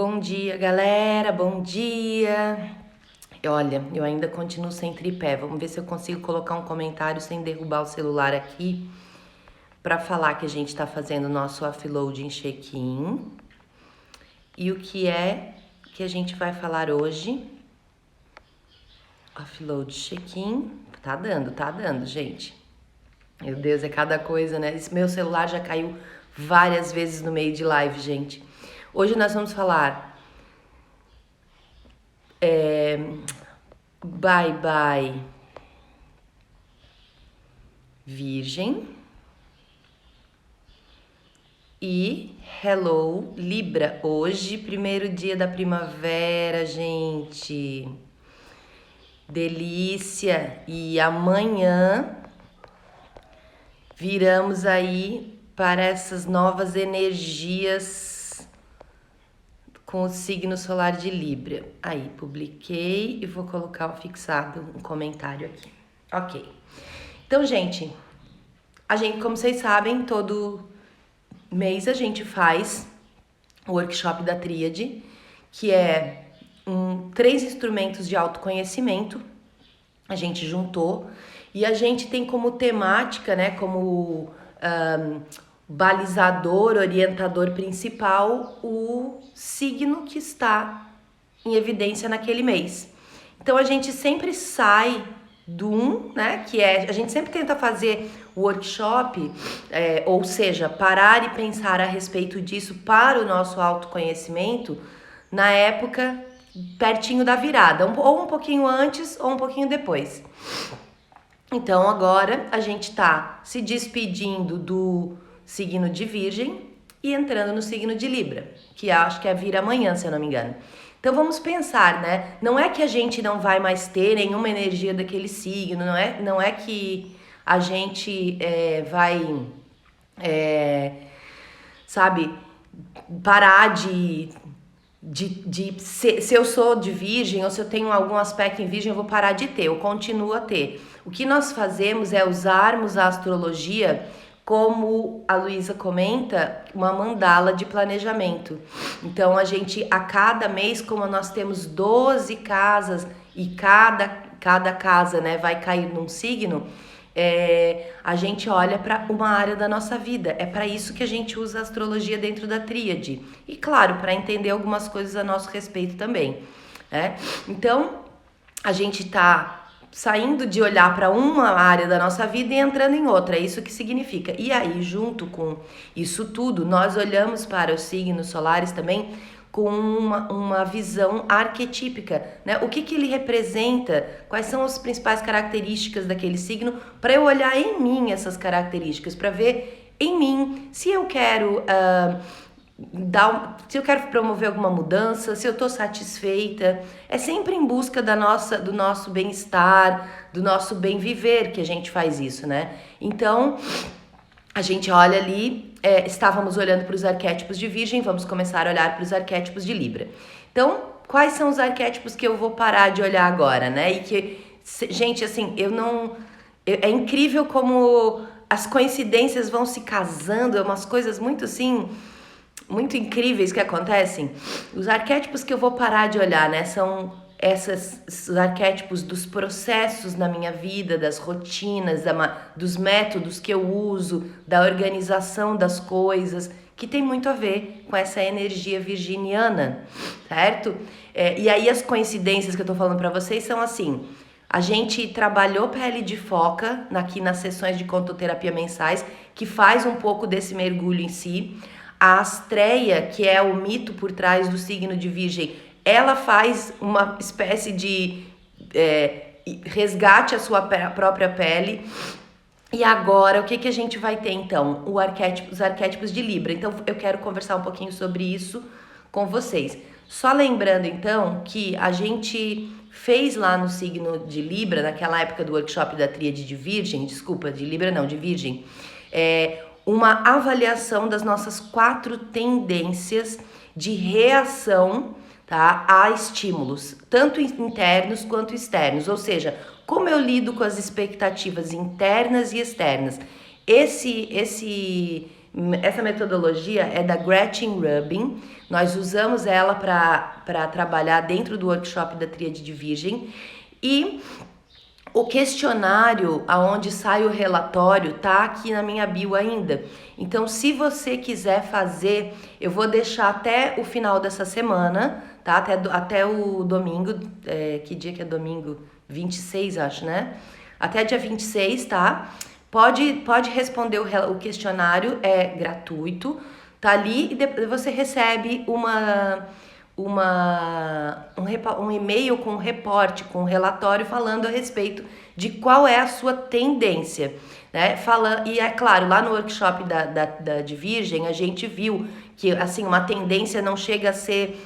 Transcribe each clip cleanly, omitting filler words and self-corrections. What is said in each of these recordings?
Bom dia, galera, bom dia. Olha, eu ainda continuo sem tripé. Vamos ver se eu consigo colocar um comentário sem derrubar o celular aqui para falar que a gente está fazendo o nosso offload em check-in. E o que é que a gente vai falar hoje? Offload check-in. Tá dando, gente. Meu Deus, é cada coisa, né? Esse meu celular já caiu várias vezes no meio de live, gente. Hoje nós vamos falar bye bye Virgem e hello Libra. Hoje, primeiro dia da primavera, gente. Delícia! E amanhã viramos aí para essas novas energias com o signo solar de Libra. Aí, publiquei e vou colocar fixado um comentário aqui. Ok. Então, gente, como vocês sabem, todo mês a gente faz o workshop da Tríade, que é 3 instrumentos de autoconhecimento. A gente juntou e a gente tem como temática, né, como balizador, orientador principal, o signo que está em evidência naquele mês. Então a gente sempre sai do né, que é, a gente sempre tenta fazer o workshop, ou seja, parar e pensar a respeito disso para o nosso autoconhecimento na época pertinho da virada, ou um pouquinho antes ou um pouquinho depois. Então agora a gente tá se despedindo do signo de Virgem e entrando no signo de Libra, que acho que é vir amanhã, se eu não me engano. Então vamos pensar, né? Não é que a gente não vai mais ter nenhuma energia daquele signo, não é que a gente vai, sabe, parar se eu sou de Virgem ou se eu tenho algum aspecto em Virgem, eu vou parar de ter, eu continuo a ter. O que nós fazemos é usarmos a astrologia como a Luísa comenta, uma mandala de planejamento. Então a gente, a cada mês, como nós temos 12 casas e cada casa, né, vai cair num signo, a gente olha para uma área da nossa vida. É para isso que a gente usa a astrologia dentro da tríade. E claro, para entender algumas coisas a nosso respeito também. Né? Então, a gente está saindo de olhar para uma área da nossa vida e entrando em outra. É isso que significa. E aí, junto com isso tudo, nós olhamos para os signos solares também com uma visão arquetípica, né? O que ele representa, quais são as principais características daquele signo, para eu olhar em mim essas características, para ver em mim se eu quero se eu quero promover alguma mudança, se eu estou satisfeita. É sempre em busca do nosso bem-estar, do nosso bem viver que a gente faz isso, né? Então, a gente olha ali, estávamos olhando para os arquétipos de Virgem, vamos começar a olhar para os arquétipos de Libra. Então, quais são os arquétipos que eu vou parar de olhar agora, né? E que, gente, assim, é incrível como as coincidências vão se casando, é umas coisas muito assim, muito incríveis que acontecem. Os arquétipos que eu vou parar de olhar, né, são esses arquétipos dos processos na minha vida, das rotinas, dos métodos que eu uso, da organização das coisas, que tem muito a ver com essa energia virginiana, certo? E aí as coincidências que eu tô falando para vocês são assim: a gente trabalhou pele de foca aqui nas sessões de contoterapia mensais, que faz um pouco desse mergulho em si. A Astreia, que é o mito por trás do signo de Virgem, ela faz uma espécie de resgate à sua própria pele. E agora, o que a gente vai ter então? Os arquétipos de Libra. Então, eu quero conversar um pouquinho sobre isso com vocês. Só lembrando então que a gente fez lá no signo de Libra, naquela época do workshop da Tríade de Virgem, desculpa, de Libra não, de Virgem, uma avaliação das nossas 4 tendências de reação, tá, a estímulos, tanto internos quanto externos, ou seja, como eu lido com as expectativas internas e externas. Esse Essa metodologia é da Gretchen Rubin. Nós usamos ela para trabalhar dentro do workshop da Tríade de Virgem. E o questionário aonde sai o relatório tá aqui na minha bio ainda. Então, se você quiser fazer, eu vou deixar até o final dessa semana, tá? Até o domingo, que dia que é domingo? 26, acho, né? Até dia 26, tá? Pode responder o questionário, é gratuito, tá ali, e depois você recebe um e-mail com um reporte, com um relatório falando a respeito de qual é a sua tendência, né? E é claro, lá no workshop de Virgem, a gente viu que, assim, uma tendência não chega a ser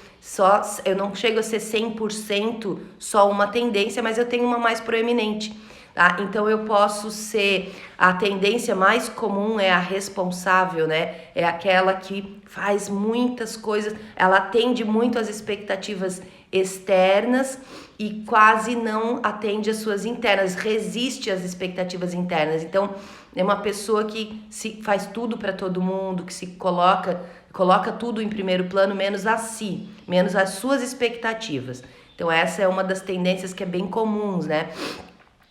eu não chego a ser 100% só uma tendência, mas eu tenho uma mais proeminente. Tá? Então eu posso ser, a tendência mais comum é a responsável, né? É aquela que faz muitas coisas, ela atende muito às expectativas externas e quase não atende às suas internas, resiste às expectativas internas. Então é uma pessoa que faz tudo para todo mundo, que se coloca tudo em primeiro plano, menos a si, menos as suas expectativas. Então essa é uma das tendências que é bem comuns, né?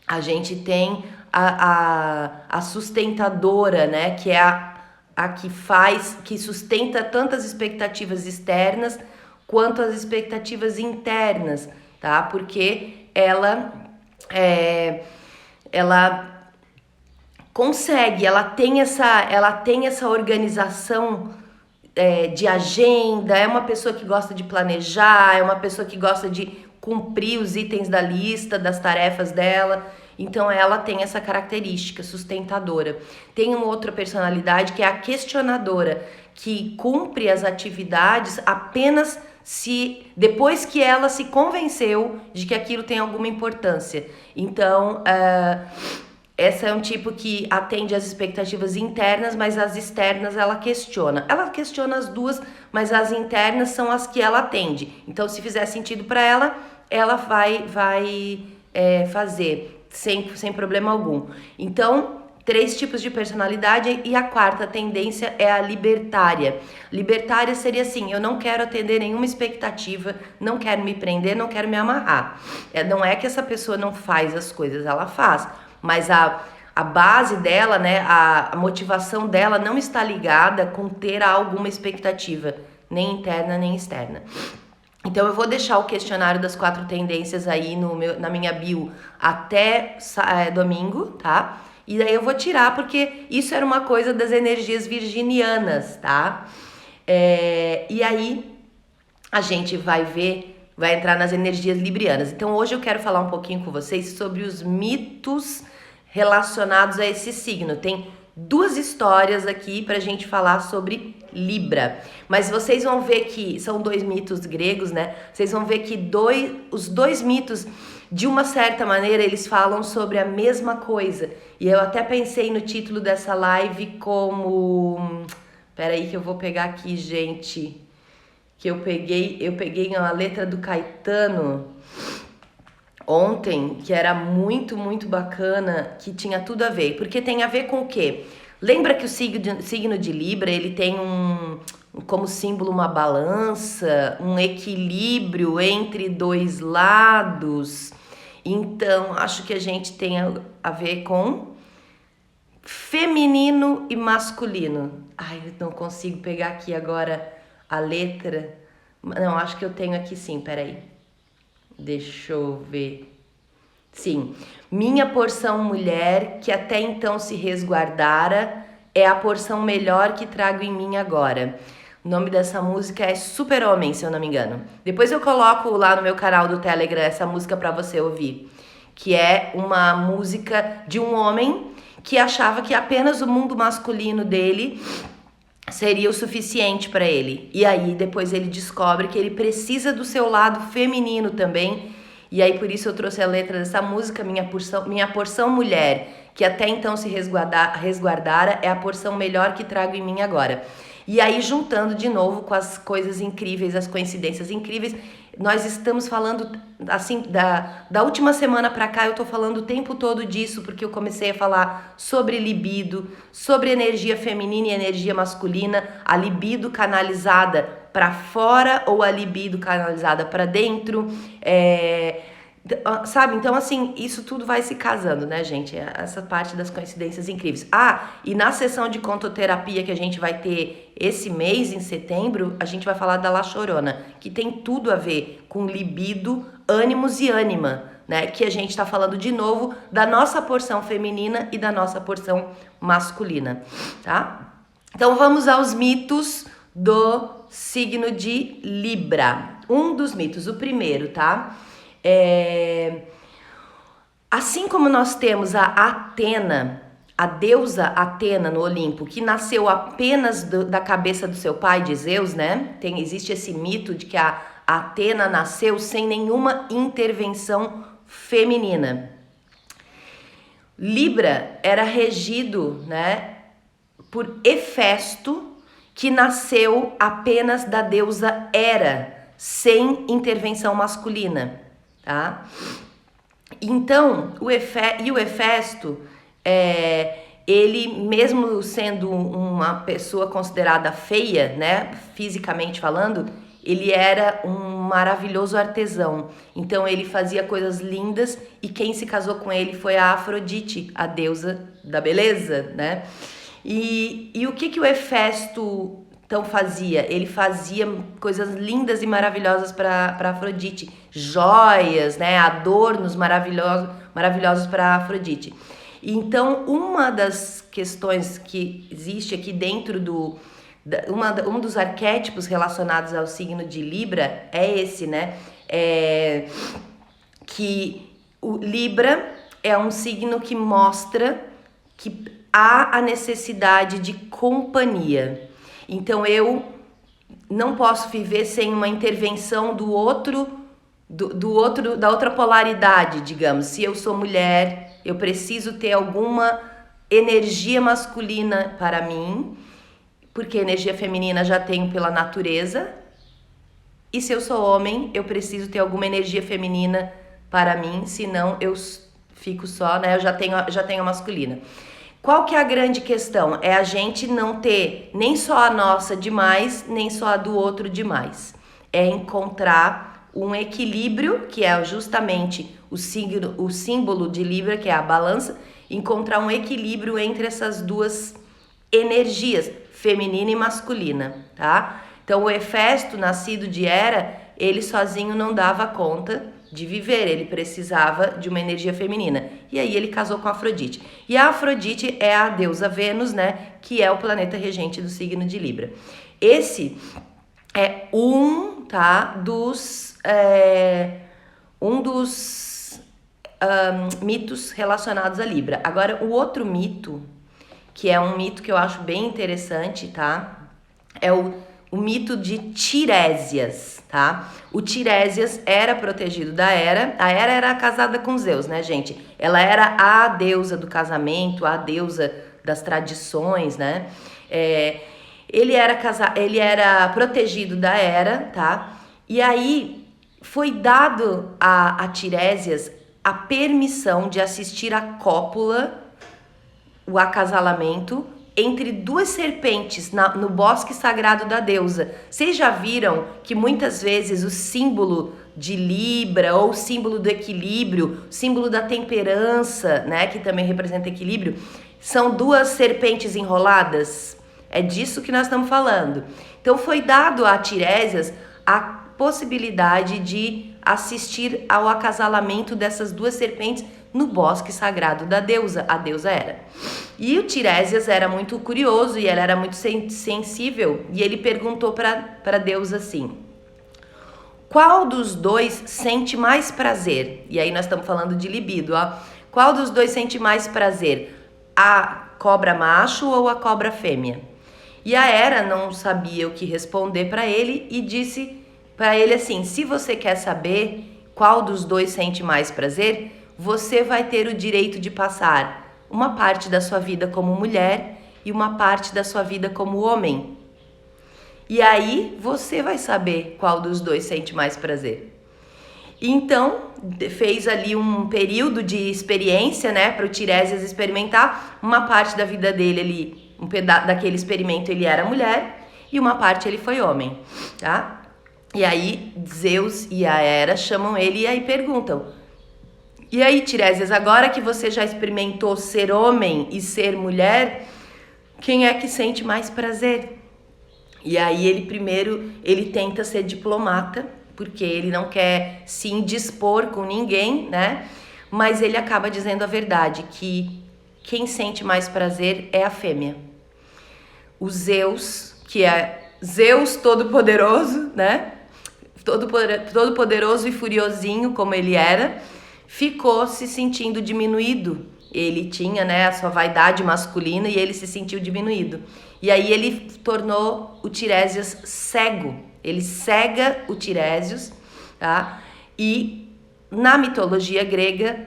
A gente tem a sustentadora, né? Que é a que sustenta tantas expectativas externas quanto as expectativas internas, tá? Porque ela consegue, ela tem essa organização de agenda, é uma pessoa que gosta de planejar, é uma pessoa que gosta de cumprir os itens da lista, das tarefas dela. Então ela tem essa característica sustentadora. Tem uma outra personalidade que é a questionadora, que cumpre as atividades apenas depois que ela se convenceu de que aquilo tem alguma importância. Então essa é um tipo que atende às expectativas internas, mas as externas ela questiona. Ela questiona as duas, mas as internas são as que ela atende. Então, se fizer sentido para ela vai fazer sem problema algum. Então, 3 tipos de personalidade, e a quarta tendência é a libertária. Libertária seria assim: eu não quero atender nenhuma expectativa, não quero me prender, não quero me amarrar. Não é que essa pessoa não faz as coisas, ela faz, mas a base dela, né, a motivação dela não está ligada com ter alguma expectativa, nem interna nem externa. Então eu vou deixar o questionário das 4 tendências aí na minha bio até domingo, tá? E daí eu vou tirar, porque isso era uma coisa das energias virginianas, tá? E aí a gente vai entrar nas energias librianas. Então hoje eu quero falar um pouquinho com vocês sobre os mitos relacionados a esse signo. Tem 2 histórias aqui pra gente falar sobre Libra, mas vocês vão ver que são 2 mitos gregos, né? Vocês vão ver que os 2 mitos, de uma certa maneira, eles falam sobre a mesma coisa. E eu até pensei no título dessa live como... Peraí que eu vou pegar aqui, gente. Que eu peguei uma letra do Caetano ontem, que era muito, muito bacana, que tinha tudo a ver. Porque tem a ver com o quê? Lembra que o signo de Libra, ele tem como símbolo uma balança, um equilíbrio entre 2 lados. Então, acho que a gente tem a ver com feminino e masculino. Ai, eu não consigo pegar aqui agora a letra. Não, acho que eu tenho aqui sim, peraí. Deixa eu ver. Sim, minha porção mulher, que até então se resguardara, é a porção melhor que trago em mim agora. O nome dessa música é Super Homem, se eu não me engano. Depois eu coloco lá no meu canal do Telegram essa música pra você ouvir. Que é uma música de um homem que achava que apenas o mundo masculino dele seria o suficiente pra ele. E aí depois ele descobre que ele precisa do seu lado feminino também. E aí por isso eu trouxe a letra dessa música, minha porção mulher, que até então se resguardara, é a porção melhor que trago em mim agora. E aí, juntando de novo com as coisas incríveis, as coincidências incríveis, nós estamos falando, assim, da última semana pra cá, eu tô falando o tempo todo disso, porque eu comecei a falar sobre libido, sobre energia feminina e energia masculina, a libido canalizada pra fora ou a libido canalizada pra dentro, sabe? Então, assim, isso tudo vai se casando, né, gente? Essa parte das coincidências incríveis. E na sessão de contoterapia que a gente vai ter esse mês, em setembro, a gente vai falar da La Chorona, que tem tudo a ver com libido, ânimos e ânima, né? Que a gente tá falando de novo da nossa porção feminina e da nossa porção masculina, tá? Então, vamos aos mitos do signo de Libra. Um dos mitos, o primeiro, tá? Assim como nós temos a Atena, a deusa Atena no Olimpo, que nasceu apenas da cabeça do seu pai, de Zeus, né? Existe esse mito de que a Atena nasceu sem nenhuma intervenção feminina. Libra era regido, né, por Hefesto, que nasceu apenas da deusa Hera, sem intervenção masculina. Tá? Então, o Hefesto, ele mesmo sendo uma pessoa considerada feia, né, fisicamente falando, ele era um maravilhoso artesão. Então, ele fazia coisas lindas e quem se casou com ele foi a Afrodite, a deusa da beleza, né? E o que o Hefesto então fazia? Ele fazia coisas lindas e maravilhosas para Afrodite, joias, né, adornos maravilhosos para Afrodite. Então, uma das questões que existe aqui dentro um dos arquétipos relacionados ao signo de Libra é esse, né? Que o Libra é um signo que mostra que há a necessidade de companhia. Então, eu não posso viver sem uma intervenção do outro, da outra polaridade, digamos. Se eu sou mulher, eu preciso ter alguma energia masculina para mim, porque energia feminina já tenho pela natureza. E se eu sou homem, eu preciso ter alguma energia feminina para mim, senão eu fico só, né? Eu já tenho a masculina. Qual que é a grande questão? É a gente não ter nem só a nossa demais, nem só a do outro demais. É encontrar um equilíbrio, que é justamente o símbolo de Libra, que é a balança, encontrar um equilíbrio entre essas duas energias, feminina e masculina, tá? Então, o Hefesto, nascido de Hera, ele sozinho não dava conta de viver, ele precisava de uma energia feminina. E aí ele casou com a Afrodite. E a Afrodite é a deusa Vênus, né, que é o planeta regente do signo de Libra. Esse é um dos mitos relacionados a Libra. Agora, o outro mito, que é um mito que eu acho bem interessante, tá? É o mito de Tirésias, tá? O Tirésias era protegido da Hera. A Hera era casada com Zeus, né, gente? Ela era a deusa do casamento, a deusa das tradições, né? Ele era protegido da Hera, tá? E aí foi dado a Tirésias a permissão de assistir a cópula, o acasalamento, entre duas serpentes no bosque sagrado da deusa. Vocês já viram que muitas vezes o símbolo de Libra, ou o símbolo do equilíbrio, símbolo da temperança, né, que também representa equilíbrio, são duas serpentes enroladas? É disso que nós estamos falando. Então foi dado a Tirésias a possibilidade de assistir ao acasalamento dessas duas serpentes no bosque sagrado da deusa, a deusa Hera. E o Tirésias era muito curioso e ela era muito sensível, e ele perguntou para a deusa assim: qual dos dois sente mais prazer? E aí nós estamos falando de libido, ó. Qual dos dois sente mais prazer? A cobra macho ou a cobra fêmea? E a Hera não sabia o que responder para ele e disse para ele assim: se você quer saber qual dos dois sente mais prazer, você vai ter o direito de passar uma parte da sua vida como mulher e uma parte da sua vida como homem. E aí você vai saber qual dos dois sente mais prazer. Então, fez ali um período de experiência, né, para o Tiresias experimentar. Uma parte da vida dele, daquele experimento, ele era mulher e uma parte ele foi homem, tá? E aí, Zeus e a Hera chamam ele e aí perguntam: e aí, Tiresias, agora que você já experimentou ser homem e ser mulher, quem é que sente mais prazer? E aí ele tenta ser diplomata, porque ele não quer se indispor com ninguém, né? Mas ele acaba dizendo a verdade, que quem sente mais prazer é a fêmea. O Zeus, que é Zeus todo-poderoso, né? Todo-poderoso e furiosinho como ele era, ficou se sentindo diminuído. Ele tinha, né, a sua vaidade masculina e ele se sentiu diminuído. E aí ele tornou o Tiresias cego. Ele cega o Tiresias, tá? E na mitologia grega,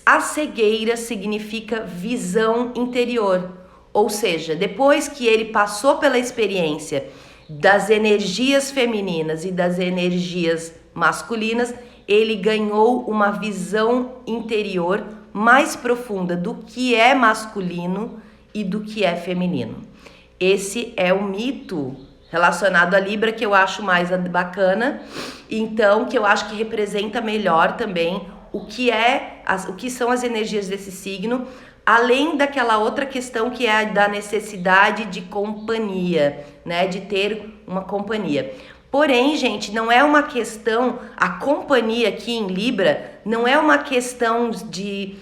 a cegueira significa visão interior. Ou seja, depois que ele passou pela experiência das energias femininas e das energias masculinas, ele ganhou uma visão interior mais profunda do que é masculino e do que é feminino. Esse é o mito relacionado à Libra que eu acho mais bacana, então que eu acho que representa melhor também o que são as energias desse signo, além daquela outra questão que é a da necessidade de companhia, né, de ter uma companhia. Porém, gente, não é uma questão, a companhia aqui em Libra não é uma questão de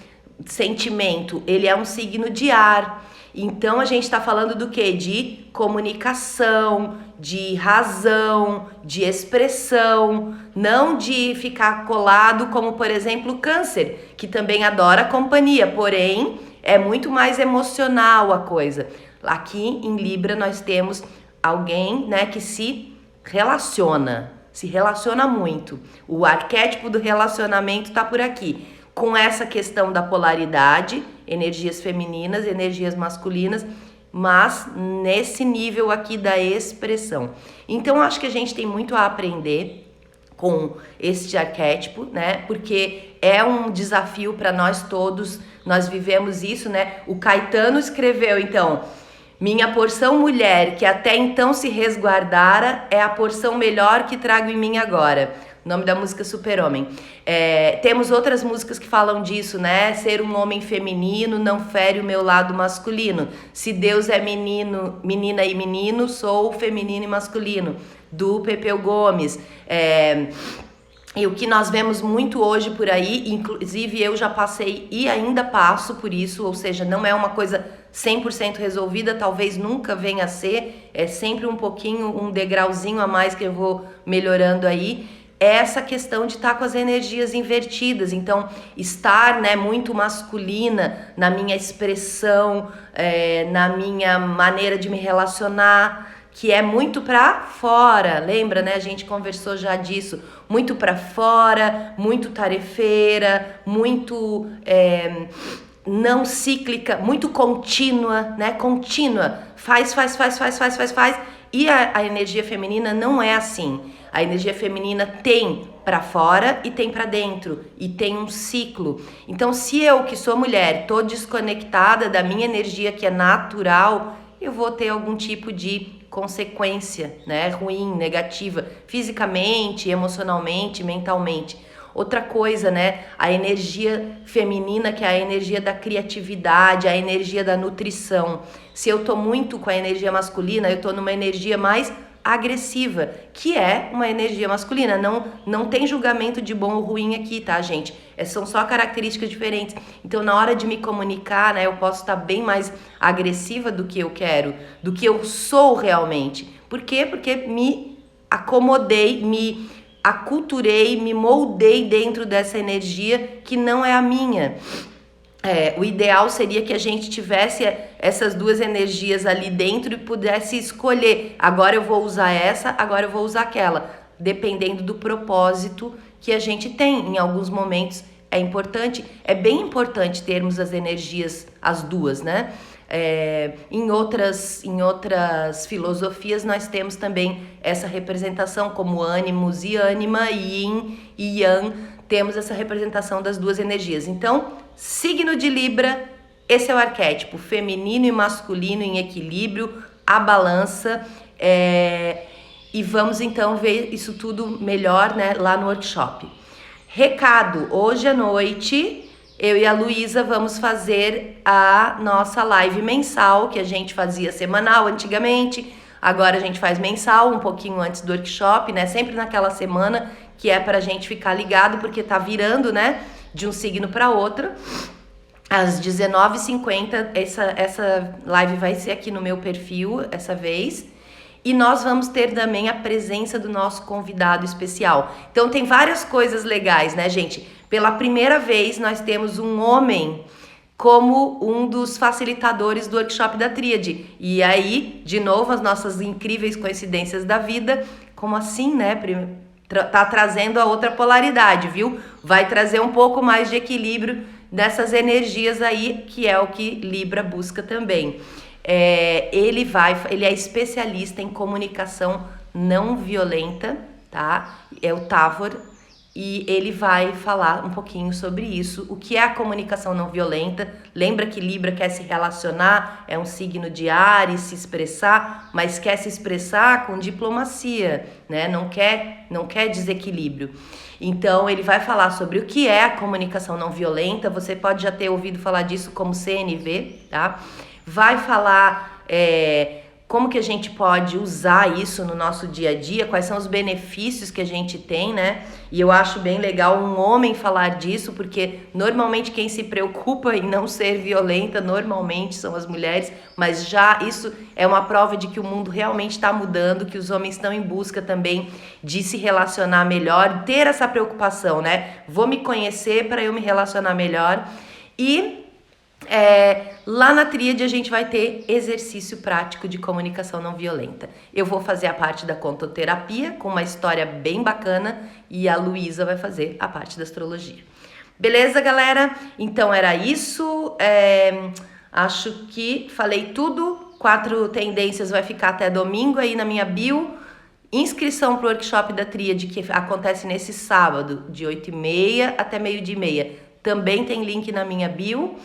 sentimento, ele é um signo de ar. Então a gente está falando do quê? De comunicação, de razão, de expressão, não de ficar colado como, por exemplo, o Câncer, que também adora companhia, porém é muito mais emocional a coisa. Aqui em Libra nós temos alguém, né, que se relaciona muito. O arquétipo do relacionamento está por aqui, com essa questão da polaridade, energias femininas, energias masculinas, mas nesse nível aqui da expressão. Então acho que a gente tem muito a aprender com este arquétipo, né? Porque é um desafio para nós todos, nós vivemos isso, né? O Caetano escreveu, então: minha porção mulher, que até então se resguardara, é a porção melhor que trago em mim agora. O nome da música Super-Homem. Temos outras músicas que falam disso, né? Ser um homem feminino não fere o meu lado masculino. Se Deus é menino, menina e menino, sou feminino e masculino. Do Pepeu Gomes. E o que nós vemos muito hoje por aí, inclusive eu já passei e ainda passo por isso, ou seja, não é uma coisa 100% resolvida, talvez nunca venha a ser, é sempre um pouquinho, um degrauzinho a mais que eu vou melhorando aí, é essa questão de estar com as energias invertidas. Então, estar, né, muito masculina na minha expressão, na minha maneira de me relacionar, que é muito pra fora, lembra, né? A gente conversou já disso, muito pra fora, muito tarefeira, muito não cíclica, muito contínua, né? Contínua, faz. E a energia feminina não é assim. A energia feminina tem pra fora e tem pra dentro, e tem um ciclo. Então, se eu, que sou mulher, tô desconectada da minha energia que é natural, eu vou ter algum tipo de consequência, né, ruim, negativa, fisicamente, emocionalmente, mentalmente. Outra coisa, né, a energia feminina, que é a energia da criatividade, a energia da nutrição. Se eu tô muito com a energia masculina, eu tô numa energia mais agressiva, que é uma energia masculina. Não tem julgamento de bom ou ruim aqui, tá, gente? São só características diferentes. Então, na hora de me comunicar, né, eu posso estar bem mais agressiva do que eu quero, do que eu sou realmente. Por quê? Porque me acomodei, me aculturei, me moldei dentro dessa energia que não é a minha. O ideal seria que a gente tivesse essas duas energias ali dentro e pudesse escolher. Agora eu vou usar essa, agora eu vou usar aquela. Dependendo do propósito que a gente tem. Em alguns momentos é importante, é bem importante termos as energias, as duas, né? Em outras filosofias nós temos também essa representação como ânimos e ânima, yin e yang, temos essa representação das duas energias. Então, signo de Libra, esse é o arquétipo feminino e masculino em equilíbrio, a balança, e vamos então ver isso tudo melhor, né, lá no workshop. Recado, hoje à noite eu e a Luísa vamos fazer a nossa live mensal, que a gente fazia semanal antigamente, agora a gente faz mensal, um pouquinho antes do workshop, né? Sempre naquela semana, que é pra gente ficar ligado, porque tá virando, né? De um signo para outro. Às 19h50, essa live vai ser aqui no meu perfil, essa vez. E nós vamos ter também a presença do nosso convidado especial. Então tem várias coisas legais, né, gente? Pela primeira vez nós temos um homem como um dos facilitadores do workshop da Tríade. E aí, de novo, as nossas incríveis coincidências da vida. Como assim, né? Tá trazendo a outra polaridade, viu? Vai trazer um pouco mais de equilíbrio dessas energias aí, que é o que Libra busca também. Ele é especialista em comunicação não violenta, tá? É o Tavor, e ele vai falar um pouquinho sobre isso, o que é a comunicação não violenta. Lembra que Libra quer se relacionar, é um signo de Áries, se expressar, mas quer se expressar com diplomacia, né? Não quer desequilíbrio. Então ele vai falar sobre o que é a comunicação não violenta. Você pode já ter ouvido falar disso como CNV, tá? Vai falar como que a gente pode usar isso no nosso dia a dia, quais são os benefícios que a gente tem, né? E eu acho bem legal um homem falar disso, porque normalmente quem se preocupa em não ser violenta, normalmente são as mulheres, mas já isso é uma prova de que o mundo realmente está mudando, que os homens estão em busca também de se relacionar melhor, ter essa preocupação, né? Vou me conhecer para eu me relacionar melhor. E lá na Tríade a gente vai ter exercício prático de comunicação não violenta. Eu vou fazer a parte da contoterapia com uma história bem bacana e a Luísa vai fazer a parte da astrologia. Beleza, galera? Então era isso. Acho que falei tudo. 4 tendências vai ficar até domingo aí na minha bio. Inscrição para o workshop da Tríade, que acontece nesse sábado, de 8h30 até 12h30. Também tem link na minha bio.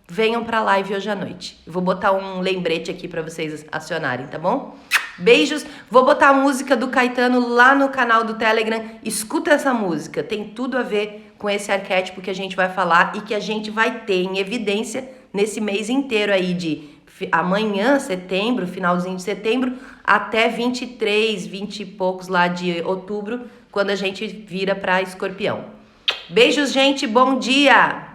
Venham pra live hoje à noite. Vou botar um lembrete aqui pra vocês acionarem, tá bom? Beijos. Vou botar a música do Caetano lá no canal do Telegram. Escuta essa música. Tem tudo a ver com esse arquétipo que a gente vai falar e que a gente vai ter em evidência nesse mês inteiro aí de amanhã, setembro, finalzinho de setembro, até 23, 20 e poucos lá de outubro, quando a gente vira pra Escorpião. Beijos, gente. Bom dia!